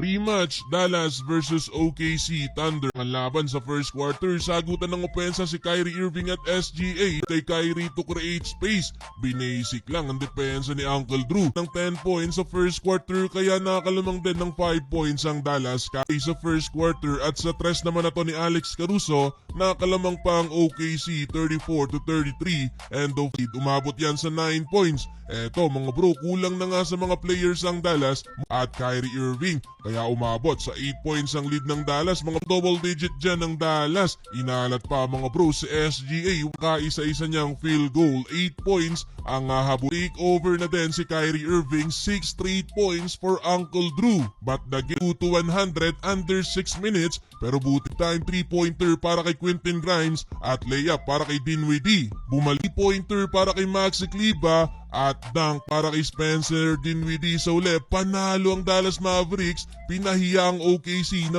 Rematch, Dallas versus OKC Thunder. Ang laban sa first quarter, sagutan ng opensa si Kyrie Irving at SGA. Kay Kyrie to create space. Binasic lang ang depensa ni Uncle Drew ng 10 points sa first quarter, kaya nakalamang din ng 5 points ang Dallas sa first quarter. At sa tres naman na to ni Alex Caruso, nakalamang pa ang OKC 34-33 and of lead. Umabot yan sa 9 points. Eto mga bro, kulang na nga sa mga players ang Dallas at Kyrie Irving, kaya umabot sa 8 points ang lead ng Dallas. Mga double digit dyan ng Dallas. Inalat pa mga bro si SGA, kaisa-isa niyang field goal, 8 points ang habol. Take over na din si Kyrie Irving, 6 straight points for Uncle Drew. But the game 2-100 under 6 minutes, pero buti time 3-pointer para kay Quentin Grimes at layup para kay Dinwiddie. Bumalik pointer para kay Maxi Kleber at dunk para kay Spencer Dinwiddie. Sa uli, panalo ang Dallas Mavericks, pinahiya ang OKC na